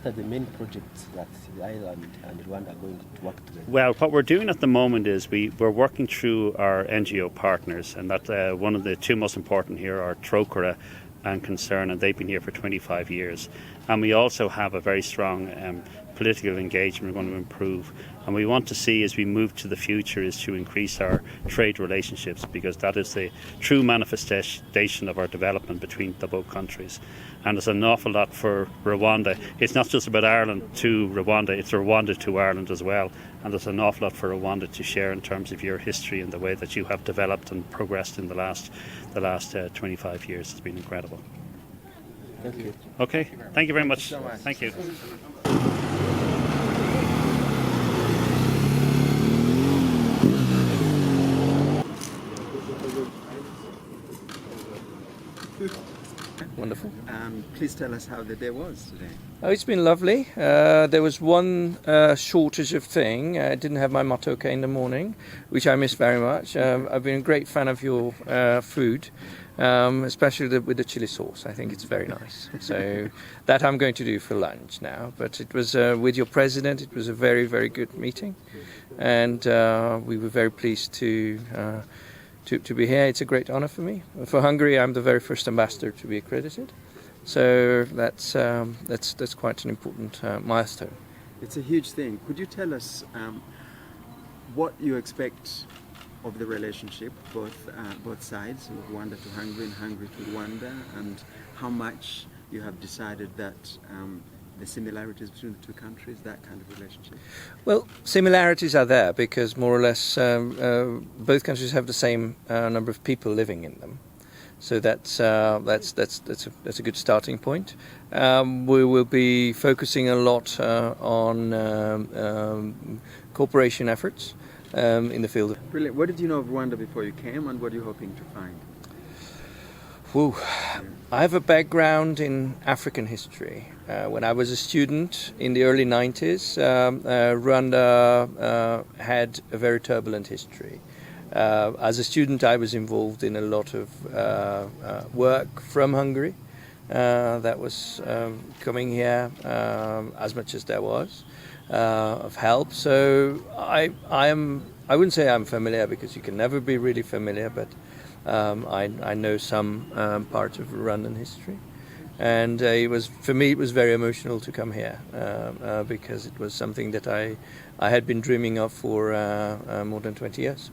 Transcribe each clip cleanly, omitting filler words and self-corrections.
what are the main projects that Ireland and Rwanda are going to work together? Well, what we're doing at the moment is we're working through our NGO partners, and that one of the two most important here are Trócaire and Concern, and they've been here for 25 years. And we also have a very strong political engagement we want to improve. And we want to see, as we move to the future, is to increase our trade relationships, because that is the true manifestation of our development between the both countries. And there's an awful lot for Rwanda. It's not just about Ireland to Rwanda, it's Rwanda to Ireland as well. And there's an awful lot for Rwanda to share in terms of your history and the way that you have developed and progressed in the last 25 years. It's been incredible. Thank you. Okay, thank you very much. Thank you. Wonderful. Please tell us how the day was today. Oh, it's been lovely. There was one shortage of thing. I didn't have my matoke in the morning, which I miss very much. I've been a great fan of your food, especially with the chili sauce. I think it's very nice. So that I'm going to do for lunch now. But it was with your president. It was a very, very good meeting, and we were very pleased to be here. It's a great honor for me. For Hungary, I'm the very first ambassador to be accredited. So that's quite an important milestone. It's a huge thing. Could you tell us what you expect of the relationship, both sides, Rwanda to Hungary and Hungary to Rwanda, and how much you have decided that the similarities between the two countries, that kind of relationship? Well, similarities are there because more or less both countries have the same number of people living in them. So that's a good starting point. We will be focusing a lot on cooperation efforts in the field. Brilliant. What did you know of Rwanda before you came, and what are you hoping to find? Whew. I have a background in African history. When I was a student in the early 90s, Rwanda had a very turbulent history. As a student, I was involved in a lot of work from Hungary that was coming here as much as there was of help. So I wouldn't say I'm familiar because you can never be really familiar, but I know some parts of Rwandan history. And for me, it was very emotional to come here because it was something that I had been dreaming of for more than 20 years.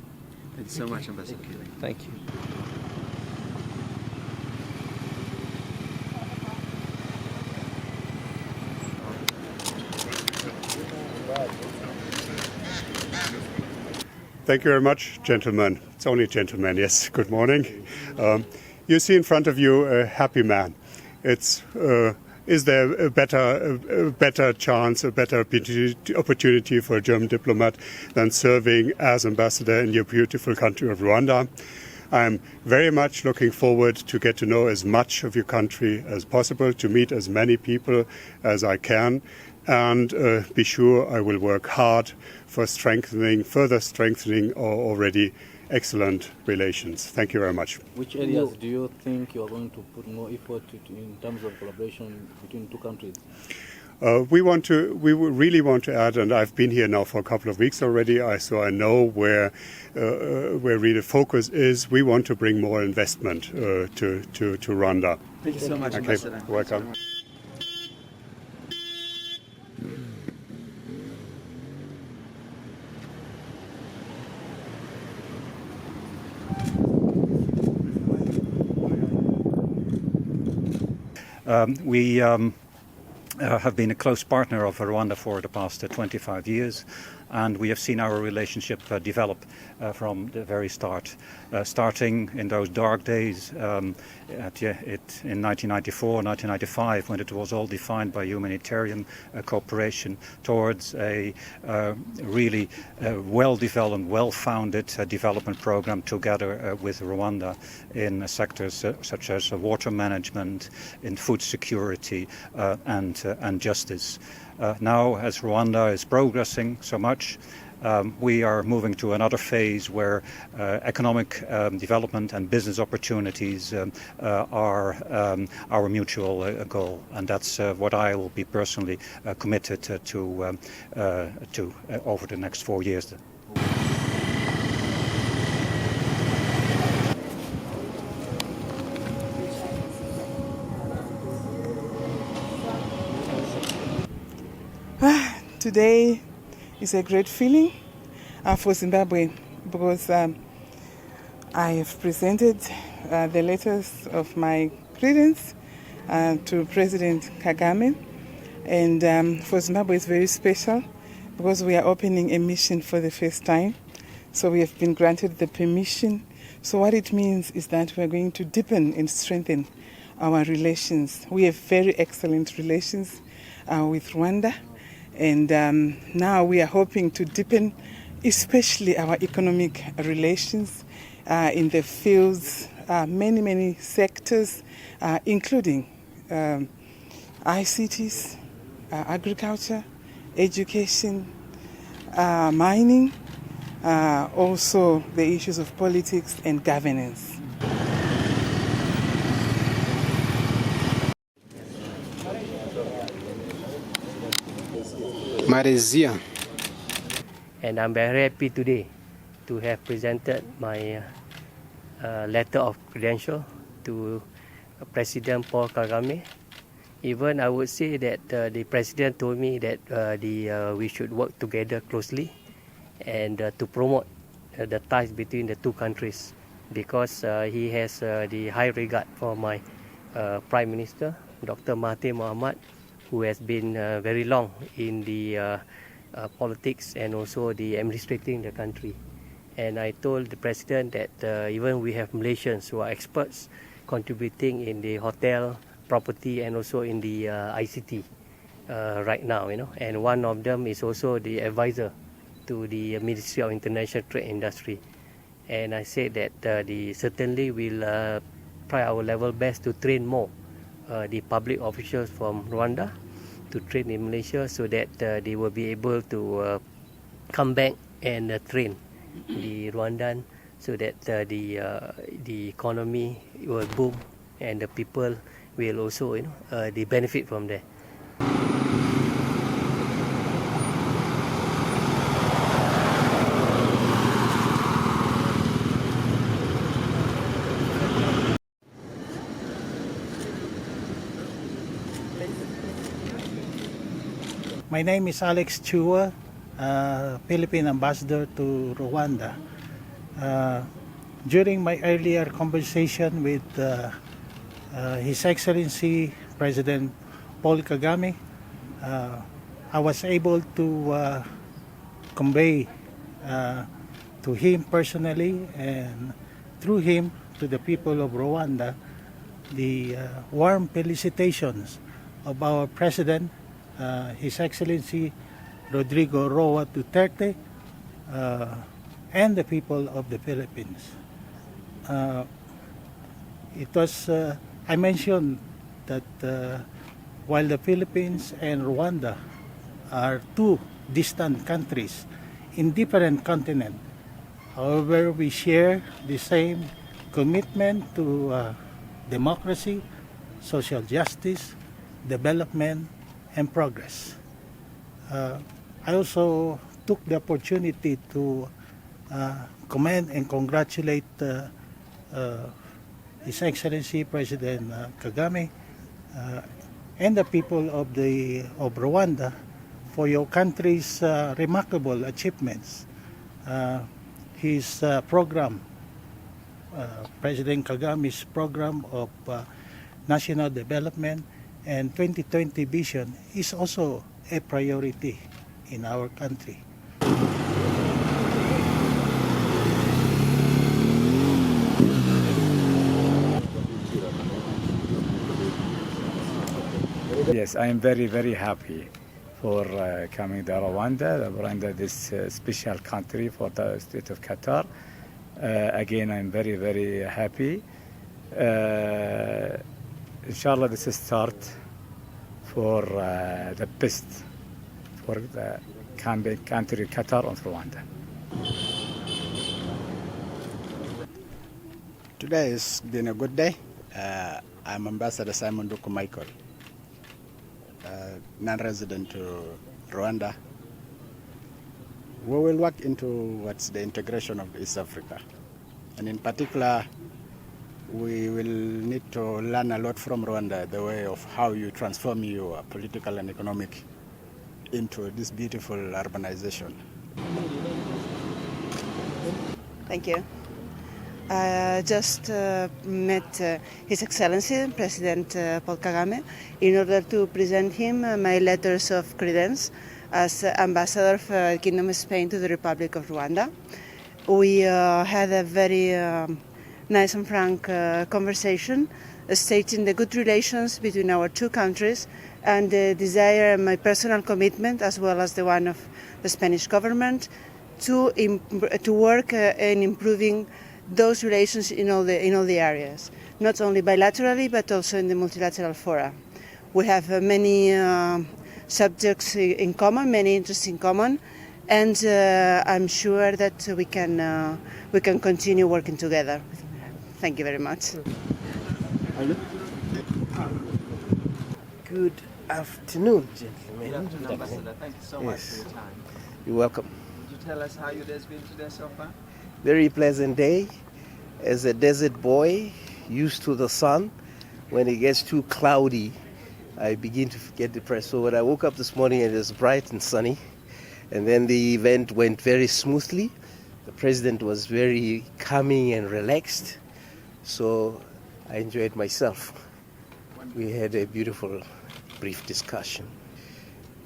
Thank you so much, Ambassador. Thank you. Thank you very much, gentlemen. It's only gentlemen, yes. Good morning. You see in front of you a happy man. Is there a better chance, a better opportunity for a German diplomat than serving as ambassador in your beautiful country of Rwanda? I'm very much looking forward to get to know as much of your country as possible, to meet as many people as I can, and be sure I will work hard for further strengthening our already excellent relations. Thank you very much. Which areas do you think you are going to put more effort in terms of collaboration between two countries? We really want to add, and I've been here now for a couple of weeks already, so I know where really the focus is. We want to bring more investment to Rwanda. Thank you so much, Okay, Ambassador. welcome. We have been a close partner of Rwanda for the past 25 years, and we have seen our relationship develop from the very start. Starting in those dark days in 1994, 1995, when it was all defined by humanitarian cooperation, towards a really well-developed, well-founded development program together with Rwanda in sectors such as water management, in food security, and justice. Now, as Rwanda is progressing so much, we are moving to another phase where economic development and business opportunities are our mutual goal, and that's what I will be personally committed to over the next 4 years. Today is a great feeling for Zimbabwe because I have presented the letters of my credence to President Kagame, and for Zimbabwe it's very special because we are opening a mission for the first time. So we have been granted the permission. So what it means is that we are going to deepen and strengthen our relations. We have very excellent relations with Rwanda. And now we are hoping to deepen especially our economic relations in the fields, many sectors, including ICTs, agriculture, education, mining, also the issues of politics and governance. Malaysia. And I'm very happy today to have presented my letter of credential to President Paul Kagame. Even I would say that the President told me that we should work together closely and to promote the ties between the two countries, because he has the high regard for my Prime Minister, Dr. Mahathir Mohamad, who has been very long in the politics and also the administrating the country. And I told the President that even we have Malaysians who are experts contributing in the hotel, property, and also in the ICT right now, and one of them is also the advisor to the Ministry of International Trade and Industry. And I said that certainly we'll try our level best to train more the public officials from Rwanda to train in Malaysia so that they will be able to come back and train the Rwandan so that the economy will boom and the people will also they benefit from there. My name is Alex Chua, Philippine Ambassador to Rwanda. During my earlier conversation with His Excellency President Paul Kagame, I was able to convey to him personally and through him to the people of Rwanda the warm felicitations of our President, His Excellency Rodrigo Roa Duterte, and the people of the Philippines. I mentioned that while the Philippines and Rwanda are two distant countries in different continents, however, we share the same commitment to democracy, social justice, development, and progress. I also took the opportunity to commend and congratulate His Excellency President Kagame and the people of Rwanda for your country's remarkable achievements. His program, President Kagame's program of national development and 2020 vision is also a priority in our country. Yes, I am very, very happy for coming to Rwanda. Rwanda, this special country for the state of Qatar. Again, I'm very, very happy. Inshallah, this is start for the best for the country Qatar and Rwanda. Today has been a good day. I'm Ambassador Simon Duku Michael, non-resident to Rwanda. We will work into the integration of East Africa, and in particular, we will need to learn a lot from Rwanda, the way of how you transform your political and economic into this beautiful urbanization. Thank you. I just met His Excellency President Paul Kagame in order to present him my letters of credence as Ambassador of Kingdom of Spain to the Republic of Rwanda. We had a very nice and frank conversation stating the good relations between our two countries and the desire and my personal commitment, as well as the one of the Spanish government, to work in improving those relations in all the areas, not only bilaterally but also in the multilateral fora. We have many subjects in common, many interests in common, and I'm sure that we can continue working together. Thank you very much. Good afternoon, gentlemen. Good afternoon, Ambassador. Thank you so much for your time. You're welcome. Could you tell us how your day's been today so far? Very pleasant day. As a desert boy, used to the sun, when it gets too cloudy, I begin to get depressed. So when I woke up this morning, it was bright and sunny, and then the event went very smoothly. The president was very calming and relaxed, so I enjoyed myself. We had a beautiful brief discussion.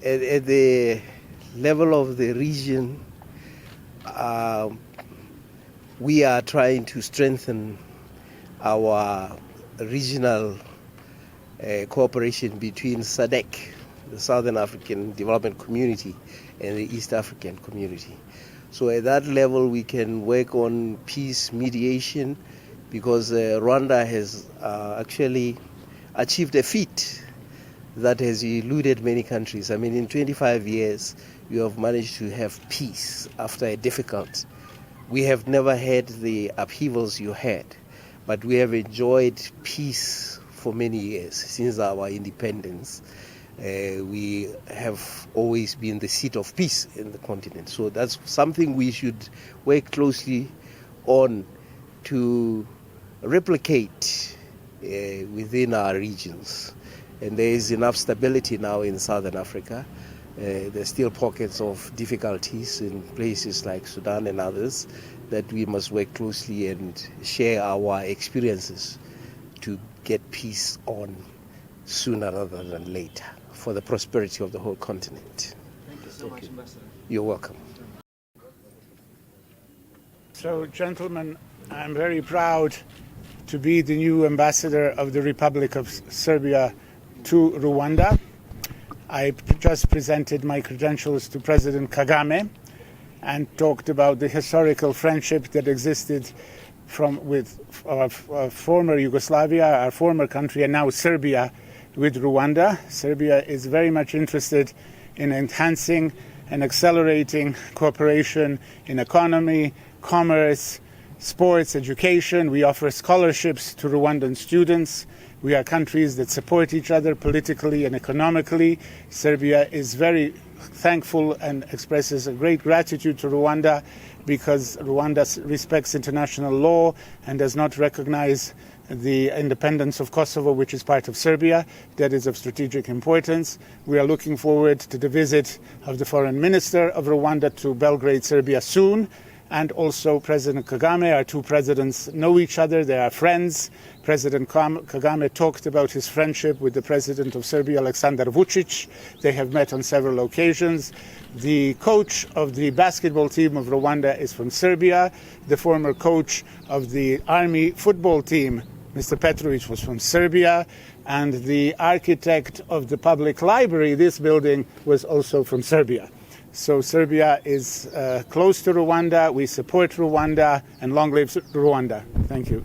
At the level of the region, we are trying to strengthen our regional cooperation between SADC, the Southern African Development Community, and the East African Community. So at that level, we can work on peace mediation, because Rwanda has actually achieved a feat that has eluded many countries. I mean, in 25 years, you have managed to have peace after a difficult. We have never had the upheavals you had, but we have enjoyed peace for many years since our independence. We have always been the seat of peace in the continent. So that's something we should work closely on to replicate within our regions. And there is enough stability now in Southern Africa. There's still pockets of difficulties in places like Sudan and others that we must work closely and share our experiences to get peace on sooner rather than later for the prosperity of the whole continent. Thank you so much, Ambassador. You're welcome. So, gentlemen, I'm very proud to be the new ambassador of the Republic of Serbia to Rwanda. I just presented my credentials to President Kagame and talked about the historical friendship that existed with our former Yugoslavia, our former country, and now Serbia with Rwanda. Serbia is very much interested in enhancing and accelerating cooperation in economy, commerce, sports, education. We offer scholarships to Rwandan students. We are countries that support each other politically and economically. Serbia is very thankful and expresses a great gratitude to Rwanda because Rwanda respects international law and does not recognize the independence of Kosovo, which is part of Serbia. That is of strategic importance. We are looking forward to the visit of the Foreign Minister of Rwanda to Belgrade, Serbia soon. And also President Kagame. Our two presidents know each other. They are friends. President Kagame talked about his friendship with the President of Serbia, Aleksandar Vučić. They have met on several occasions. The coach of the basketball team of Rwanda is from Serbia. The former coach of the army football team, Mr. Petrovic, was from Serbia. And the architect of the public library, this building, was also from Serbia. So Serbia is close to Rwanda. We support Rwanda, and long live Rwanda. Thank you.